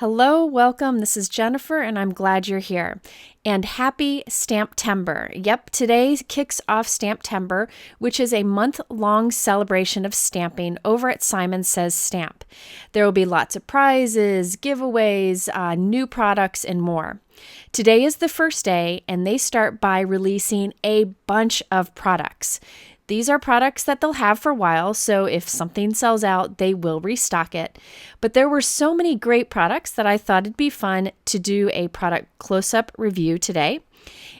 Hello, welcome. This is Jennifer, and I'm glad you're here. And happy STAMPtember. Yep, today kicks off STAMPtember, which is a month-long celebration of stamping over at Simon Says Stamp. There will be lots of prizes, giveaways, new products, and more. Today is the first day, and they start by releasing a bunch of products. These are products that they'll have for a while, so if something sells out, they will restock it. But there were so many great products that I thought it'd be fun to do a product close-up review today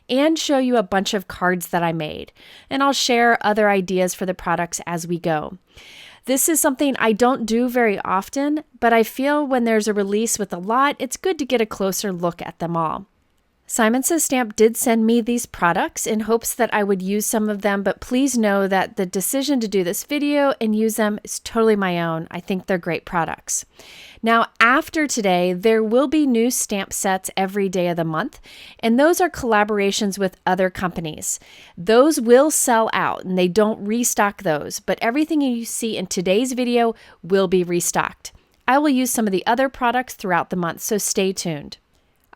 and show you a bunch of cards that I made. And I'll share other ideas for the products as we go. This is something I don't do very often, but I feel when there's a release with a lot, it's good to get a closer look at them all. Simon Says Stamp did send me these products in hopes that I would use some of them, but please know that the decision to do this video and use them is totally my own. I think they're great products. Now, after today, there will be new stamp sets every day of the month, and those are collaborations with other companies. Those will sell out, and they don't restock those, but everything you see in today's video will be restocked. I will use some of the other products throughout the month, so stay tuned.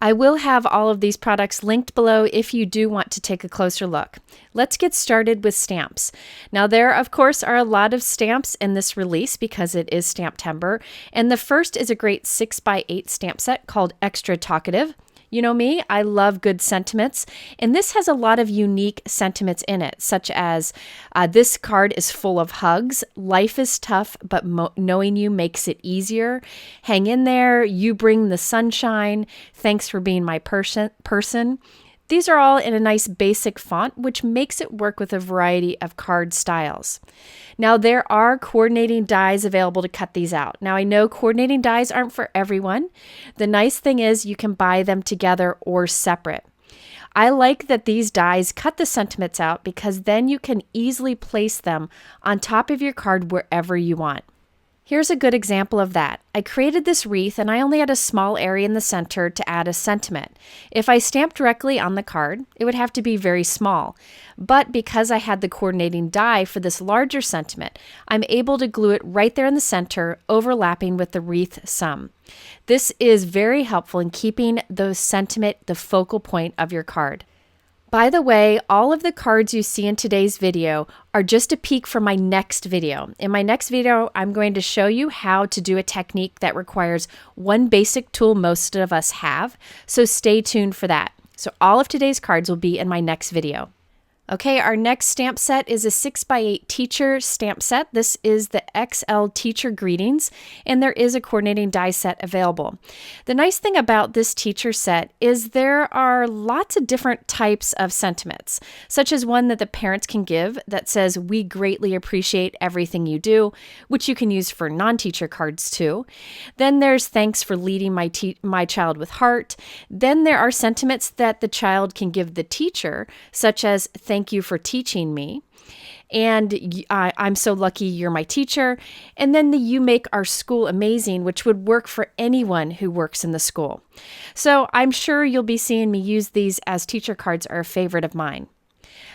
I will have all of these products linked below if you do want to take a closer look. Let's get started with stamps. Now there, of course, are a lot of stamps in this release because it is STAMPtember, and the first is a great 6x8 stamp set called Extra Talkative. You know me, I love good sentiments, and this has a lot of unique sentiments in it, such as this card is full of hugs, life is tough, but knowing you makes it easier, hang in there, you bring the sunshine, thanks for being my person. These are all in a nice basic font, which makes it work with a variety of card styles. Now, there are coordinating dies available to cut these out. Now, I know coordinating dies aren't for everyone. The nice thing is you can buy them together or separate. I like that these dies cut the sentiments out because then you can easily place them on top of your card wherever you want. Here's a good example of that. I created this wreath and I only had a small area in the center to add a sentiment. If I stamped directly on the card, it would have to be very small. But because I had the coordinating die for this larger sentiment, I'm able to glue it right there in the center, overlapping with the wreath some. This is very helpful in keeping the sentiment the focal point of your card. By the way, all of the cards you see in today's video are just a peek from my next video. In my next video, I'm going to show you how to do a technique that requires one basic tool most of us have, so stay tuned for that. So all of today's cards will be in my next video. Okay, our next stamp set is a 6x8 teacher stamp set. This is the XL Teacher Greetings, and there is a coordinating die set available. The nice thing about this teacher set is there are lots of different types of sentiments, such as one that the parents can give that says, "We greatly appreciate everything you do," which you can use for non-teacher cards too. Then there's "Thanks for leading my child with heart." Then there are sentiments that the child can give the teacher, such as "Thank you for teaching me," and "I'm so lucky you're my teacher," and then the "You make our school amazing," which would work for anyone who works in the school. So I'm sure you'll be seeing me use these, as teacher cards are a favorite of mine.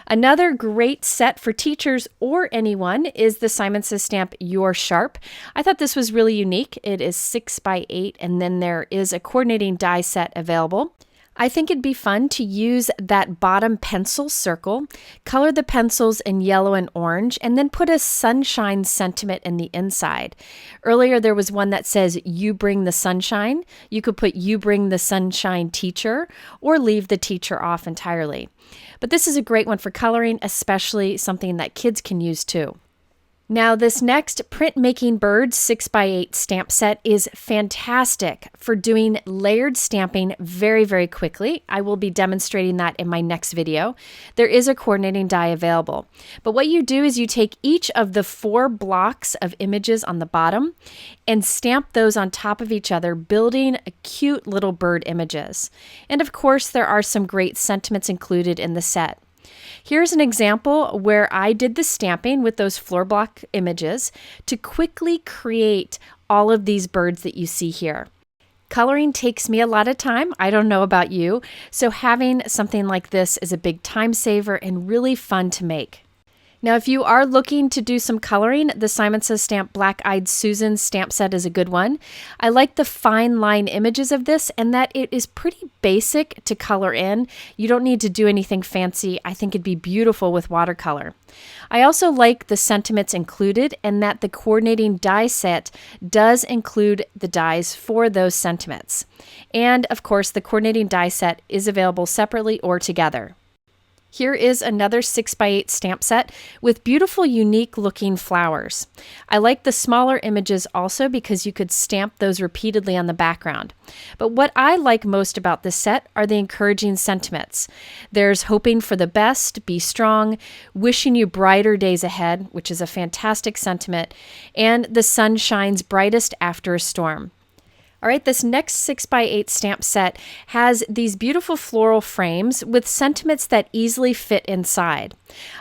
Another great set for teachers or anyone is the Simon Says Stamp You're Sharp. I thought this was really unique. It is 6x8, and then there is a coordinating die set available. I think it'd be fun to use that bottom pencil circle, color the pencils in yellow and orange, and then put a sunshine sentiment in the inside. Earlier, there was one that says, "You bring the sunshine." You could put "You bring the sunshine, teacher," or leave the teacher off entirely. But this is a great one for coloring, especially something that kids can use too. Now, this next Printmaking Birds 6x8 stamp set is fantastic for doing layered stamping very, very quickly. I will be demonstrating that in my next video. There is a coordinating die available. But what you do is you take each of the 4 blocks of images on the bottom and stamp those on top of each other, building cute little bird images. And of course, there are some great sentiments included in the set. Here's an example where I did the stamping with those floor block images to quickly create all of these birds that you see here. Coloring takes me a lot of time. I don't know about you, so having something like this is a big time saver and really fun to make. Now, if you are looking to do some coloring, the Simon Says Stamp Black Eyed Susan stamp set is a good one. I like the fine line images of this and that it is pretty basic to color in. You don't need to do anything fancy. I think it'd be beautiful with watercolor. I also like the sentiments included and that the coordinating die set does include the dies for those sentiments. And of course, the coordinating die set is available separately or together. Here is another 6x8 stamp set with beautiful, unique looking flowers. I like the smaller images also because you could stamp those repeatedly on the background. But what I like most about this set are the encouraging sentiments. There's hoping for the best, be strong, wishing you brighter days ahead, which is a fantastic sentiment, and the sun shines brightest after a storm. All right, this next 6x8 stamp set has these beautiful floral frames with sentiments that easily fit inside.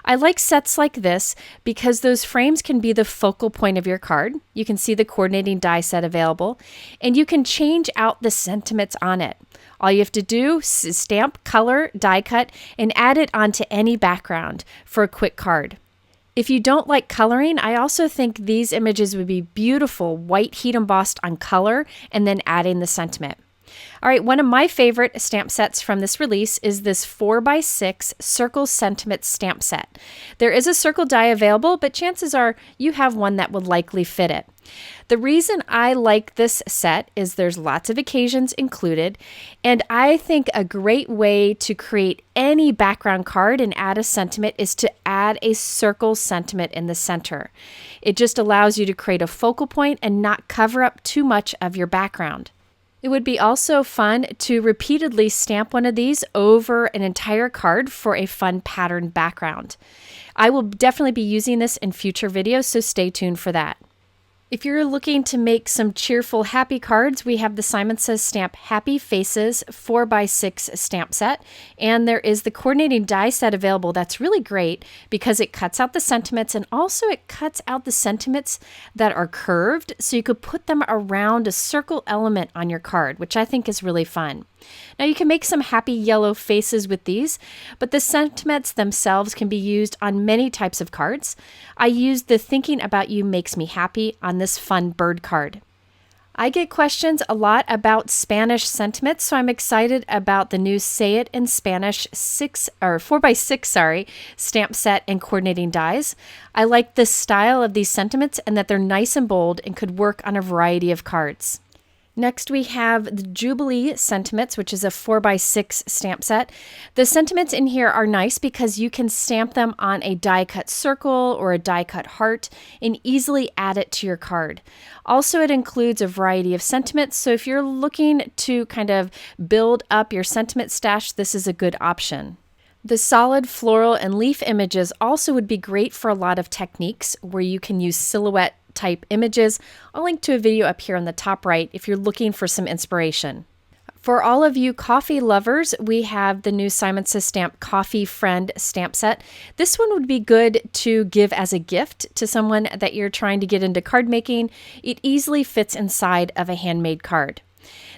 I like sets like this because those frames can be the focal point of your card. You can see the coordinating die set available, and you can change out the sentiments on it. All you have to do is stamp, color, die cut, and add it onto any background for a quick card. If you don't like coloring, I also think these images would be beautiful white heat embossed on color and then adding the sentiment. All right, one of my favorite stamp sets from this release is this 4x6 circle sentiment stamp set. There is a circle die available, but chances are you have one that would likely fit it. The reason I like this set is there's lots of occasions included, and I think a great way to create any background card and add a sentiment is to add a circle sentiment in the center. It just allows you to create a focal point and not cover up too much of your background. It would be also fun to repeatedly stamp one of these over an entire card for a fun pattern background. I will definitely be using this in future videos, so stay tuned for that. If you're looking to make some cheerful, happy cards, we have the Simon Says Stamp Happy Faces 4x6 stamp set, and there is the coordinating die set available. That's really great because it cuts out the sentiments, and also it cuts out the sentiments that are curved, so you could put them around a circle element on your card, which I think is really fun. Now you can make some happy yellow faces with these, but the sentiments themselves can be used on many types of cards. I used the Thinking About You Makes Me Happy on this fun bird card. I get questions a lot about Spanish sentiments, so I'm excited about the new Say It in Spanish 4x6 stamp set and coordinating dies. I like the style of these sentiments and that they're nice and bold and could work on a variety of cards. Next, we have the Jubilee sentiments, which is a 4x6 stamp set. The sentiments in here are nice because you can stamp them on a die-cut circle or a die-cut heart and easily add it to your card. Also, it includes a variety of sentiments, so if you're looking to kind of build up your sentiment stash, this is a good option. The solid floral and leaf images also would be great for a lot of techniques where you can use silhouette type images. I'll link to a video up here on the top right if you're looking for some inspiration. For all of you coffee lovers, we have the new Simon Says Stamp Coffee Friend stamp set. This one would be good to give as a gift to someone that you're trying to get into card making. It easily fits inside of a handmade card.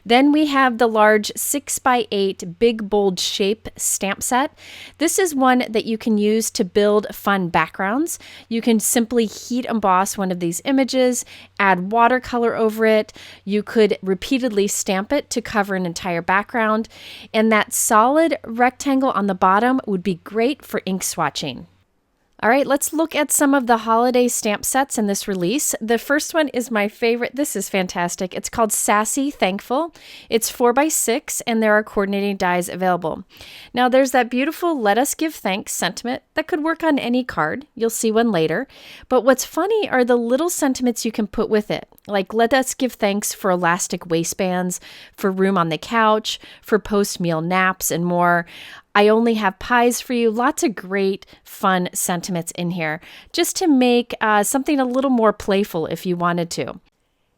Then we have the large 6x8 big bold shape stamp set. This is one that you can use to build fun backgrounds. You can simply heat emboss one of these images, add watercolor over it. You could repeatedly stamp it to cover an entire background. And that solid rectangle on the bottom would be great for ink swatching. All right, let's look at some of the holiday stamp sets in this release. The first one is my favorite. This is fantastic. It's called Sassy Thankful. It's 4x6 and there are coordinating dies available. Now there's that beautiful Let Us Give Thanks sentiment that could work on any card. You'll see one later. But what's funny are the little sentiments you can put with it. Like let us give thanks for elastic waistbands, for room on the couch, for post-meal naps, and more. I only have pies for you. Lots of great, fun sentiments in here, just to make something a little more playful if you wanted to.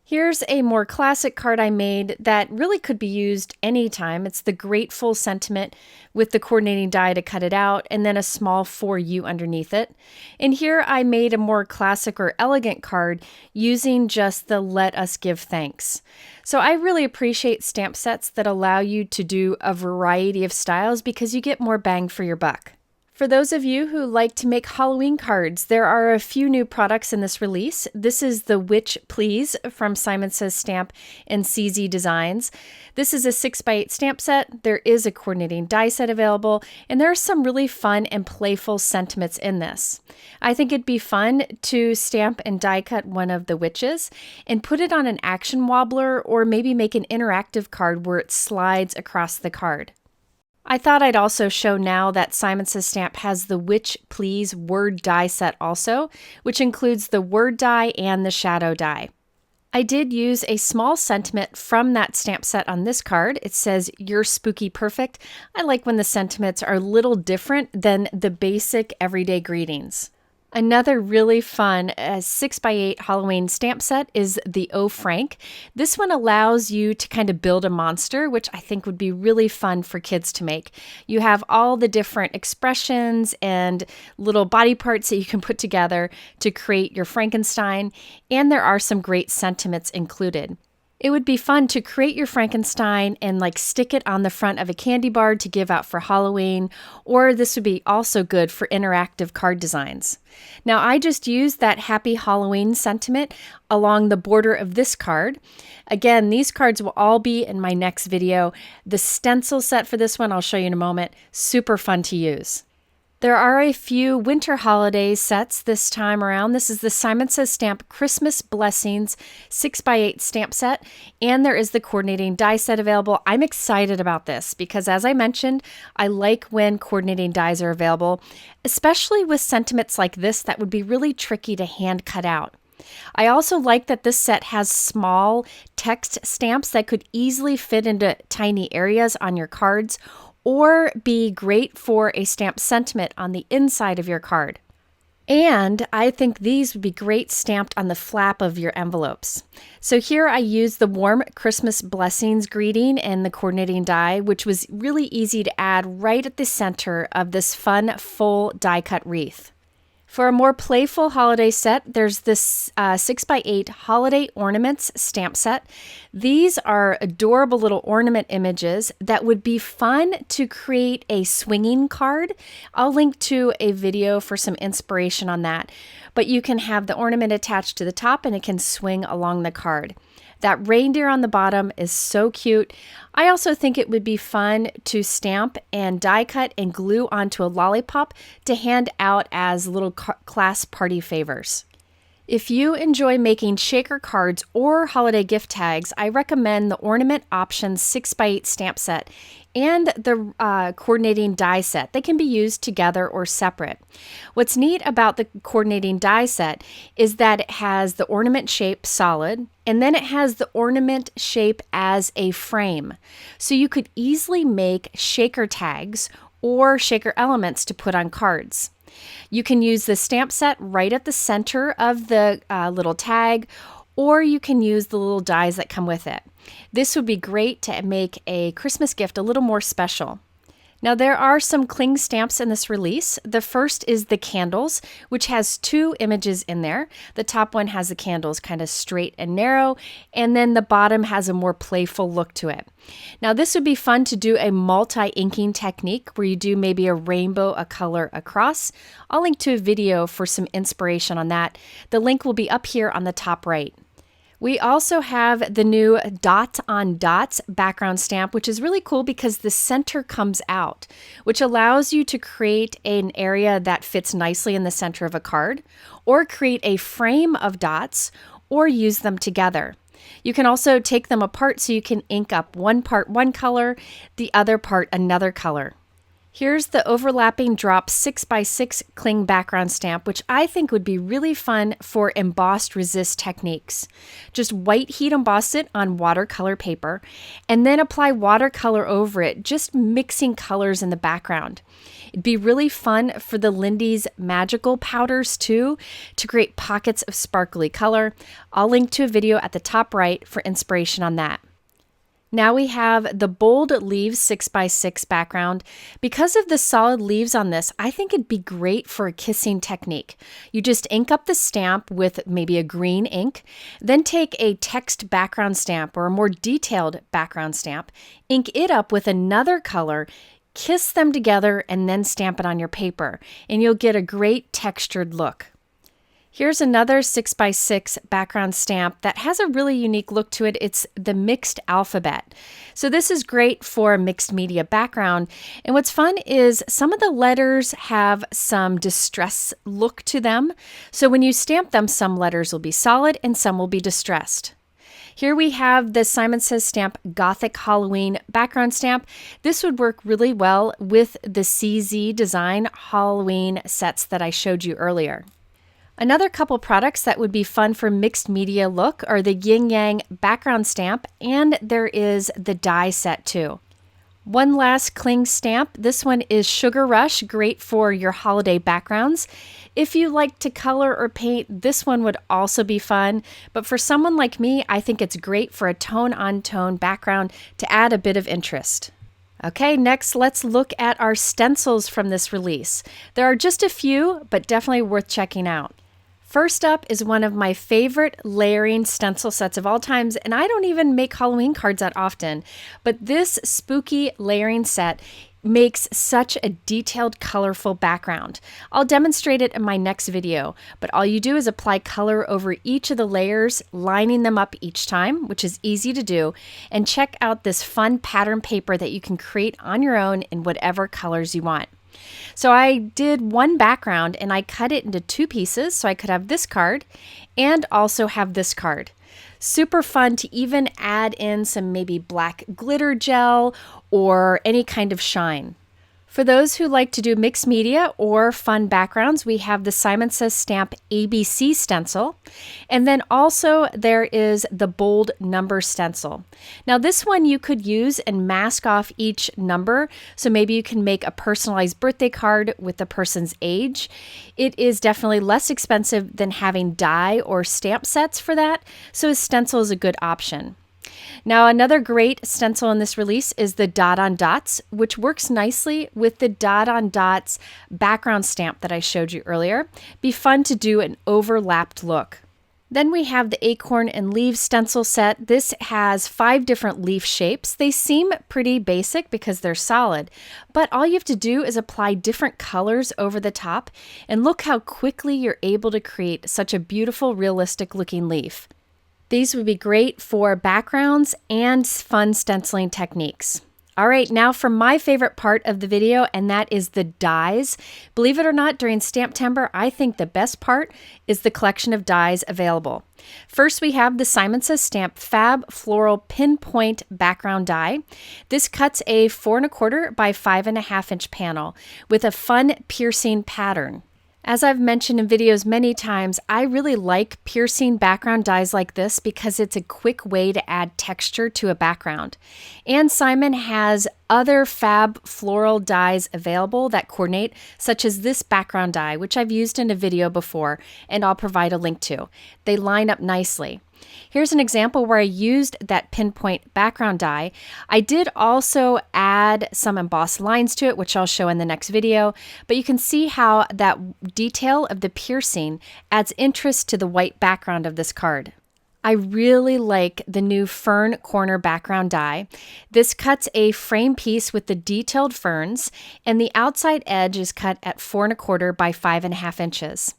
Here's a more classic card I made that really could be used anytime. It's the Grateful sentiment with the coordinating die to cut it out and then a small for you underneath it. And here I made a more classic or elegant card using just the Let Us Give Thanks. So I really appreciate stamp sets that allow you to do a variety of styles because you get more bang for your buck. For those of you who like to make Halloween cards, there are a few new products in this release. This is the Witch Please from Simon Says Stamp and CZ Designs. This is a 6x8 stamp set. There is a coordinating die set available, and there are some really fun and playful sentiments in this. I think it'd be fun to stamp and die cut one of the witches and put it on an action wobbler, or maybe make an interactive card where it slides across the card. I thought I'd also show now that Simon Says Stamp has the Witch Please word die set also, which includes the word die and the shadow die. I did use a small sentiment from that stamp set on this card. It says, "You're spooky perfect." I like when the sentiments are a little different than the basic everyday greetings. Another really fun 6x8 Halloween stamp set is the Oh Frank. This one allows you to kind of build a monster, which I think would be really fun for kids to make. You have all the different expressions and little body parts that you can put together to create your Frankenstein, and there are some great sentiments included. It would be fun to create your Frankenstein and stick it on the front of a candy bar to give out for Halloween, or this would be also good for interactive card designs. Now, I just used that Happy Halloween sentiment along the border of this card. Again, these cards will all be in my next video. The stencil set for this one I'll show you in a moment. Super fun to use. There are a few winter holiday sets this time around. This is the Simon Says Stamp Christmas Blessings 6x8 stamp set, and there is the coordinating die set available. I'm excited about this because, as I mentioned, I like when coordinating dies are available, especially with sentiments like this that would be really tricky to hand cut out. I also like that this set has small text stamps that could easily fit into tiny areas on your cards, or be great for a stamp sentiment on the inside of your card. And I think these would be great stamped on the flap of your envelopes. So here I used the warm Christmas blessings greeting and the coordinating die, which was really easy to add right at the center of this fun full die cut wreath. For a more playful holiday set, there's this 6x8 Holiday Ornaments stamp set. These are adorable little ornament images that would be fun to create a swinging card. I'll link to a video for some inspiration on that. But you can have the ornament attached to the top and it can swing along the card. That reindeer on the bottom is so cute. I also think it would be fun to stamp and die cut and glue onto a lollipop to hand out as little class party favors. If you enjoy making shaker cards or holiday gift tags, I recommend the Ornament Options 6x8 stamp set and the coordinating die set. They can be used together or separate. What's neat about the coordinating die set is that it has the ornament shape solid, and then it has the ornament shape as a frame. So you could easily make shaker tags or shaker elements to put on cards. You can use the stamp set right at the center of the little tag, or you can use the little dies that come with it. This would be great to make a Christmas gift a little more special. Now, there are some cling stamps in this release. The first is the candles, which has two images in there. The top one has the candles kind of straight and narrow, and then the bottom has a more playful look to it. Now, this would be fun to do a multi-inking technique where you do maybe a rainbow, a color across. I'll link to a video for some inspiration on that. The link will be up here on the top right. We also have the new dot on dots background stamp, which is really cool because the center comes out, which allows you to create an area that fits nicely in the center of a card, or create a frame of dots, or use them together. You can also take them apart so you can ink up one part one color, the other part another color. Here's the overlapping drop 6x6 cling background stamp, which I think would be really fun for embossed resist techniques. Just white heat emboss it on watercolor paper and then apply watercolor over it, just mixing colors in the background. It'd be really fun for the Lindy's magical powders too, to create pockets of sparkly color. I'll link to a video at the top right for inspiration on that. Now we have the bold leaves 6x6 background. Because of the solid leaves on this, I think it'd be great for a kissing technique. You just ink up the stamp with maybe a green ink, then take a text background stamp or a more detailed background stamp, ink it up with another color, kiss them together and then stamp it on your paper, and you'll get a great textured look. Here's another 6x6 background stamp that has a really unique look to it. It's the mixed alphabet. So this is great for a mixed media background. And what's fun is some of the letters have some distress look to them. So when you stamp them, some letters will be solid and some will be distressed. Here we have the Simon Says Stamp Gothic Halloween background stamp. This would work really well with the CZ Design Halloween sets that I showed you earlier. Another couple products that would be fun for mixed media look are the Yin Yang background stamp, and there is the die set too. One last cling stamp. This one is Sugar Rush, great for your holiday backgrounds. If you like to color or paint, this one would also be fun. But for someone like me, I think it's great for a tone-on-tone background to add a bit of interest. Okay, next let's look at our stencils from this release. There are just a few, but definitely worth checking out. First up is one of my favorite layering stencil sets of all times, and I don't even make Halloween cards that often, but this spooky layering set makes such a detailed, colorful background. I'll demonstrate it in my next video, but all you do is apply color over each of the layers, lining them up each time, which is easy to do, and check out this fun pattern paper that you can create on your own in whatever colors you want. So I did one background and I cut it into two pieces so I could have this card and also have this card. Super fun to even add in some maybe black glitter gel or any kind of shine. For those who like to do mixed media or fun backgrounds, we have the Simon Says Stamp ABC stencil. And then also there is the bold number stencil. Now this one you could use and mask off each number. So maybe you can make a personalized birthday card with the person's age. It is definitely less expensive than having die or stamp sets for that. So a stencil is a good option. Now, another great stencil in this release is the Dot on Dots, which works nicely with the Dot on Dots background stamp that I showed you earlier. Be fun to do an overlapped look. Then we have the Acorn and Leaves stencil set. This has 5 different leaf shapes. They seem pretty basic because they're solid, but all you have to do is apply different colors over the top, and look how quickly you're able to create such a beautiful, realistic looking leaf. These would be great for backgrounds and fun stenciling techniques. All right, now for my favorite part of the video, and that is the dies. Believe it or not, during STAMPtember, I think the best part is the collection of dies available. First, we have the Simon Says Stamp Fab Floral Pinpoint background die. This cuts a 4 1/4 by 5.5 inch panel with a fun piercing pattern. As I've mentioned in videos many times, I really like piercing background dies like this because it's a quick way to add texture to a background. And Simon has other fab floral dies available that coordinate, such as this background die, which I've used in a video before, and I'll provide a link to. They line up nicely. Here's an example where I used that pinpoint background die. I did also add some embossed lines to it, which I'll show in the next video, but you can see how that detail of the piercing adds interest to the white background of this card. I really like the new fern corner background die. This cuts a frame piece with the detailed ferns, and the outside edge is cut at 4 1/4 by 5.5 inches.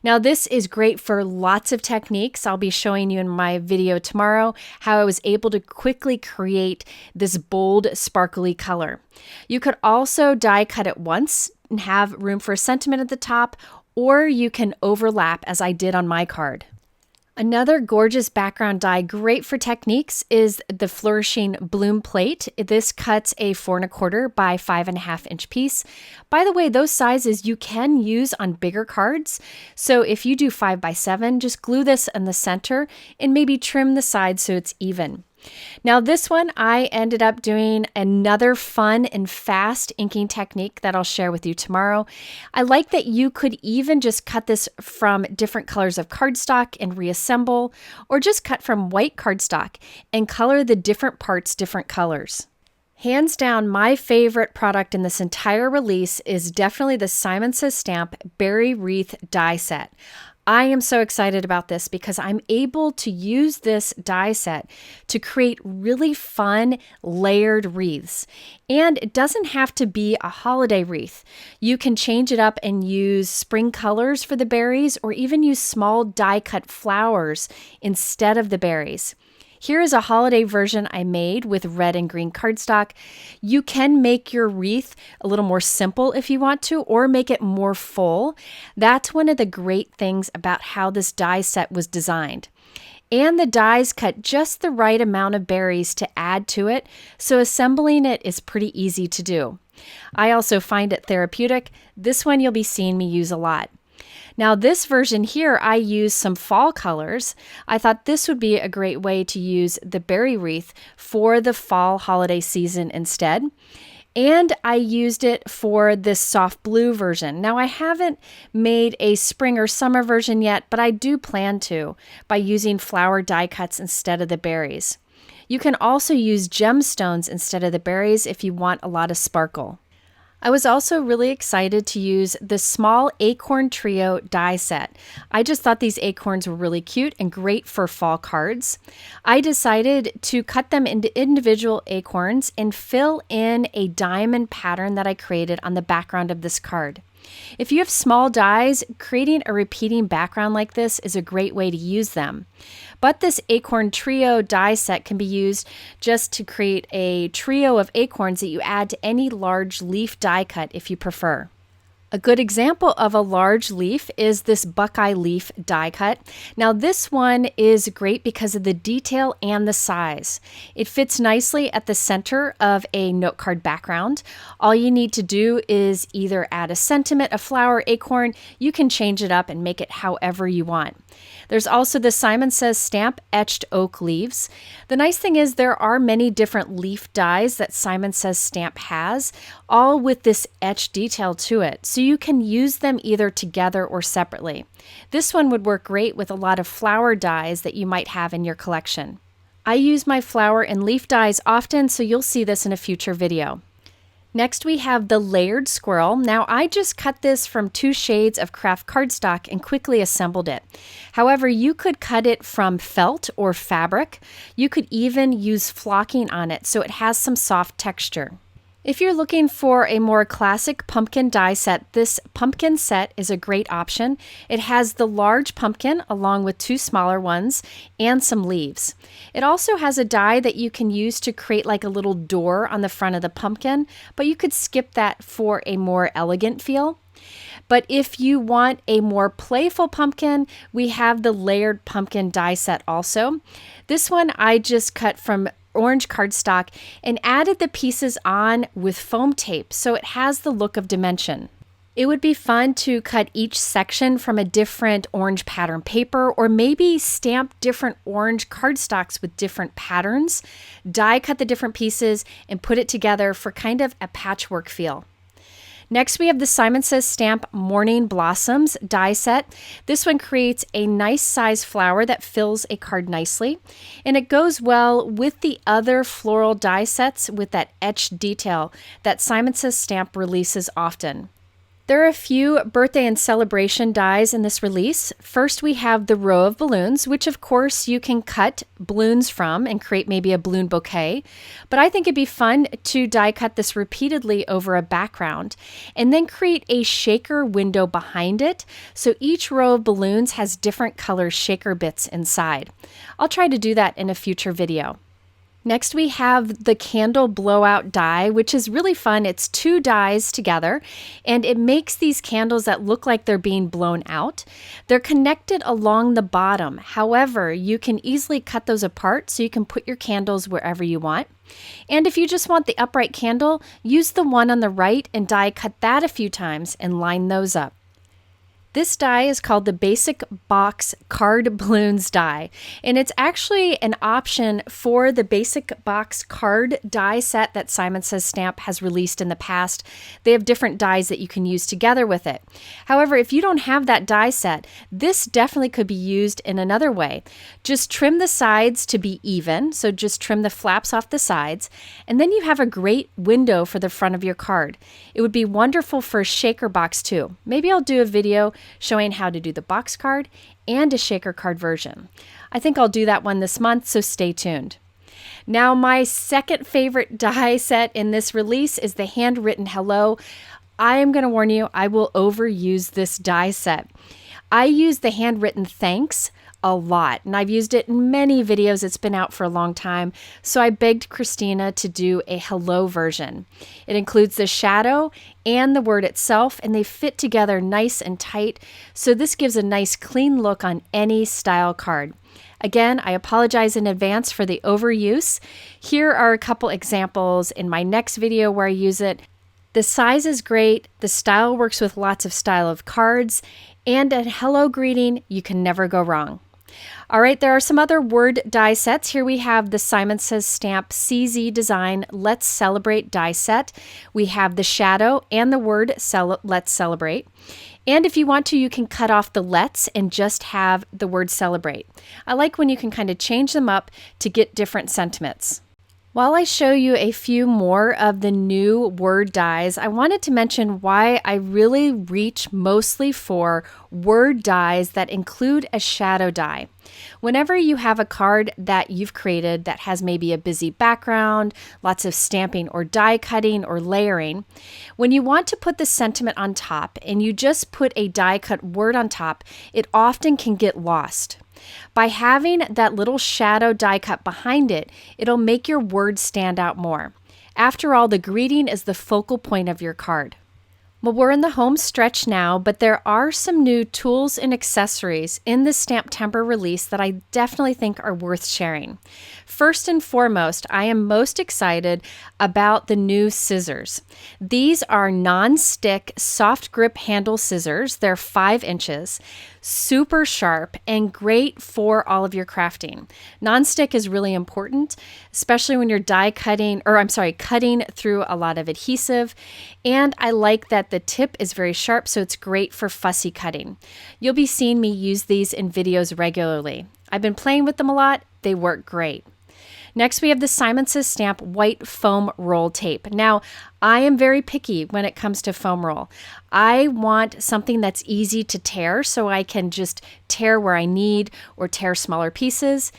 Now this is great for lots of techniques. I'll be showing you in my video tomorrow how I was able to quickly create this bold, sparkly color. You could also die cut it once and have room for a sentiment at the top, or you can overlap as I did on my card. Another gorgeous background die, great for techniques, is the Flourishing Bloom Plate. This cuts a 4 1/4 by 5.5 inch piece. By the way, those sizes you can use on bigger cards. So if you do 5 by 7, just glue this in the center and maybe trim the sides so it's even. Now this one, I ended up doing another fun and fast inking technique that I'll share with you tomorrow. I like that you could even just cut this from different colors of cardstock and reassemble, or just cut from white cardstock and color the different parts different colors. Hands down, my favorite product in this entire release is definitely the Simon Says Stamp Berry Wreath die set. I am so excited about this because I'm able to use this die set to create really fun layered wreaths. And it doesn't have to be a holiday wreath. You can change it up and use spring colors for the berries or even use small die cut flowers instead of the berries. Here is a holiday version I made with red and green cardstock. You can make your wreath a little more simple if you want to, or make it more full. That's one of the great things about how this die set was designed. And the dies cut just the right amount of berries to add to it, so assembling it is pretty easy to do. I also find it therapeutic. This one you'll be seeing me use a lot. Now this version here, I used some fall colors. I thought this would be a great way to use the berry wreath for the fall holiday season instead. And I used it for this soft blue version. Now I haven't made a spring or summer version yet, but I do plan to by using flower die cuts instead of the berries. You can also use gemstones instead of the berries if you want a lot of sparkle. I was also really excited to use the small Acorn Trio die set. I just thought these acorns were really cute and great for fall cards. I decided to cut them into individual acorns and fill in a diamond pattern that I created on the background of this card. If you have small dies, creating a repeating background like this is a great way to use them. But this Acorn Trio die set can be used just to create a trio of acorns that you add to any large leaf die cut if you prefer. A good example of a large leaf is this buckeye leaf die cut. Now this one is great because of the detail and the size. It fits nicely at the center of a note card background. All you need to do is either add a sentiment, a flower, acorn. You can change it up and make it however you want. There's also the Simon Says Stamp Etched Oak Leaves. The nice thing is there are many different leaf dies that Simon Says Stamp has, all with this etched detail to it. So you can use them either together or separately. This one would work great with a lot of flower dies that you might have in your collection. I use my flower and leaf dies often, so you'll see this in a future video. Next we have the layered squirrel. Now I just cut this from 2 shades of craft cardstock and quickly assembled it. However, you could cut it from felt or fabric. You could even use flocking on it so it has some soft texture. If you're looking for a more classic pumpkin die set, this pumpkin set is a great option. It has the large pumpkin along with 2 smaller ones and some leaves. It also has a die that you can use to create like a little door on the front of the pumpkin, but you could skip that for a more elegant feel. But if you want a more playful pumpkin, we have the layered pumpkin die set also. This one I just cut from orange cardstock and added the pieces on with foam tape so it has the look of dimension. It would be fun to cut each section from a different orange pattern paper, or maybe stamp different orange cardstocks with different patterns, die cut the different pieces, and put it together for kind of a patchwork feel. Next, we have the Simon Says Stamp Morning Blossoms die set. This one creates a nice size flower that fills a card nicely, and it goes well with the other floral die sets with that etched detail that Simon Says Stamp releases often. There are a few birthday and celebration dies in this release. First, we have the row of balloons, which of course you can cut balloons from and create maybe a balloon bouquet. But I think it'd be fun to die cut this repeatedly over a background and then create a shaker window behind it. So each row of balloons has different color shaker bits inside. I'll try to do that in a future video. Next, we have the candle blowout die, which is really fun. It's 2 dies together, and it makes these candles that look like they're being blown out. They're connected along the bottom. However, you can easily cut those apart so you can put your candles wherever you want. And if you just want the upright candle, use the one on the right and die cut that a few times and line those up. This die is called the Basic Box Card Balloons die, and it's actually an option for the Basic Box Card die set that Simon Says Stamp has released in the past. They have different dies that you can use together with it. However, if you don't have that die set, this definitely could be used in another way. Just trim the sides to be even, so just trim the flaps off the sides, and then you have a great window for the front of your card. It would be wonderful for a shaker box too. Maybe I'll do a video showing how to do the box card and a shaker card version. I think I'll do that one this month, so stay tuned. Now, my second favorite die set in this release is the handwritten hello. I am going to warn you, I will overuse this die set. I use the handwritten thanks a lot, and I've used it in many videos. It's been out for a long time, so I begged Christina to do a hello version. It includes the shadow and the word itself, and they fit together nice and tight, so this gives a nice clean look on any style card. Again, I apologize in advance for the overuse. Here are a couple examples in my next video where I use it. The size is great, the style works with lots of style of cards, and a hello greeting, you can never go wrong. All right, there are some other word die sets. Here we have the Simon Says Stamp CZ Design Let's Celebrate die set. We have the shadow and the word Let's Celebrate. And if you want to, you can cut off the let's and just have the word celebrate. I like when you can kind of change them up to get different sentiments. While I show you a few more of the new word dies, I wanted to mention why I really reach mostly for word dies that include a shadow die. Whenever you have a card that you've created that has maybe a busy background, lots of stamping or die cutting or layering, when you want to put the sentiment on top and you just put a die cut word on top, it often can get lost. By having that little shadow die cut behind it, it'll make your words stand out more. After all, the greeting is the focal point of your card. Well, we're in the home stretch now, but there are some new tools and accessories in the STENCILS release that I definitely think are worth sharing. First and foremost, I am most excited about the new scissors. These are non-stick, soft grip handle scissors. They're 5 inches, super sharp, and great for all of your crafting. Non-stick is really important, especially when you're cutting through a lot of adhesive. And I like that the tip is very sharp, so it's great for fussy cutting. You'll be seeing me use these in videos regularly. I've been playing with them a lot. They work great. Next, we have the Simon Says Stamp white foam roll tape. Now, I am very picky when it comes to foam roll. I want something that's easy to tear so I can just tear where I need or tear smaller pieces.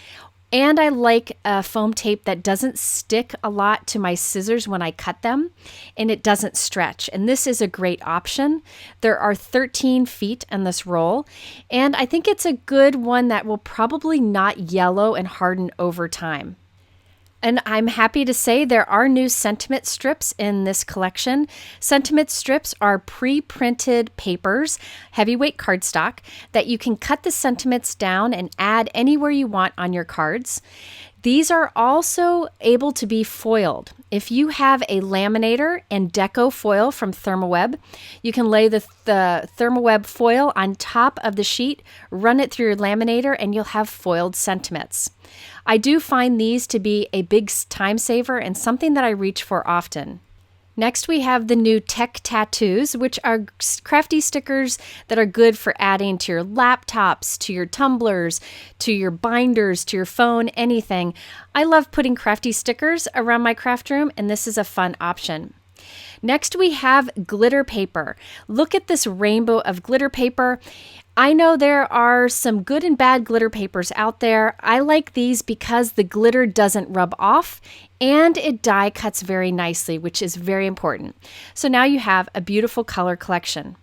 And I like a foam tape that doesn't stick a lot to my scissors when I cut them, and it doesn't stretch. And this is a great option. There are 13 feet in this roll, and I think it's a good one that will probably not yellow and harden over time. And I'm happy to say there are new sentiment strips in this collection. Sentiment strips are pre-printed papers, heavyweight cardstock, that you can cut the sentiments down and add anywhere you want on your cards. These are also able to be foiled. If you have a laminator and deco foil from Thermoweb, you can lay the Thermoweb foil on top of the sheet, run it through your laminator, and you'll have foiled sentiments. I do find these to be a big time saver and something that I reach for often. Next, we have the new Tech Tattoos, which are crafty stickers that are good for adding to your laptops, to your tumblers, to your binders, to your phone, anything. I love putting crafty stickers around my craft room, and this is a fun option. Next, we have glitter paper. Look at this rainbow of glitter paper. I know there are some good and bad glitter papers out there. I like these because the glitter doesn't rub off and it die cuts very nicely, which is very important. So now you have a beautiful color collection.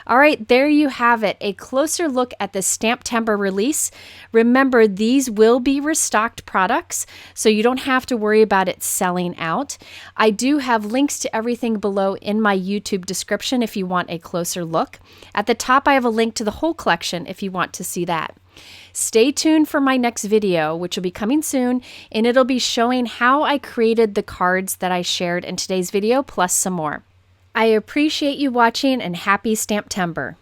All right, there you have it, a closer look at the STENCILS release. Remember, these will be restocked products, so you don't have to worry about it selling out. I do have links to everything below in my YouTube description if you want a closer look. At the top, I have a link to the whole collection if you want to see that. Stay tuned for my next video, which will be coming soon, and it'll be showing how I created the cards that I shared in today's video, plus some more. I appreciate you watching, and happy STENCILS!